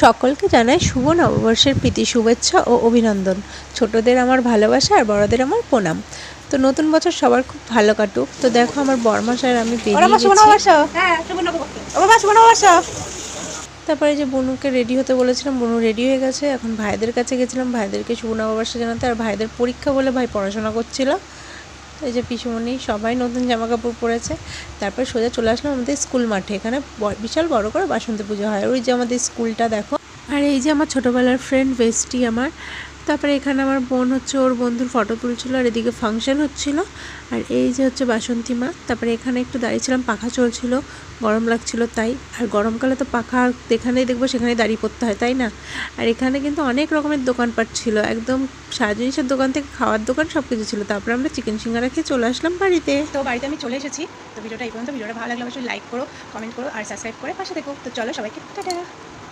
সকলকে জানাই শুভ নববর্ষের প্রীতি শুভেচ্ছা ও অভিনন্দন। ছোটদের আমার ভালোবাসা আর বড়দের আমার প্রণাম। তো নতুন বছর সবার খুব ভালো কাটুক। তো দেখো আমার বরমাস আর আমি বেরিয়ে গেছি। তারপরে যে বনুকে রেডি হতে বলেছিলাম, বনু রেডি হয়ে গেছে। এখন ভাইদের কাছে গেছিলাম ভাইদেরকে শুভ নববর্ষ জানাতে, আর ভাইদের পরীক্ষা বলে ভাই পড়াশোনা করছিল। এই যে পিসুমণি সবাই নতুন জামা কাপড় পরেছে। তারপর সোজা চলে আসলাম আমাদের স্কুল মাঠে। এখানে বিশাল বড় করে বাসন্তী পুজো হয়। ওই যে আমাদের স্কুলটা দেখো, আর এই যে আমার ছোটোবেলার ফ্রেন্ড বেস্টি আমার। তারপরে এখানে আমার বোন হচ্ছে ওর বন্ধুর ফটো তুলছিল, আর এদিকে ফাংশন হচ্ছিল। আর এই যে হচ্ছে বাসন্তী মা। তারপরে এখানে একটু দাঁড়িয়েছিলাম, পাখা চলছিল, গরম লাগছিল তাই। আর গরমকালে তো পাখা যেখানেই দেখবো সেখানেই দাঁড়িয়ে পড়তে হয়, তাই না? আর এখানে কিন্তু অনেক রকমের দোকানপাট ছিল, একদম সারা জিনিসের দোকান থেকে খাওয়ার দোকান সব কিছু ছিল। তারপরে আমরা চিকেন সিঙ্গারা খেয়ে চলে আসলাম বাড়িতে। তো বাড়িতে আমি চলে এসেছি। তো ভিডিওটা এই পর্যন্ত। ভিডিওটা ভালো লাগলে অবশ্যই লাইক করো, কমেন্ট করো আর সাবস্ক্রাইব করে পাশে দেখো। তো চলো সবাইকে টাটা।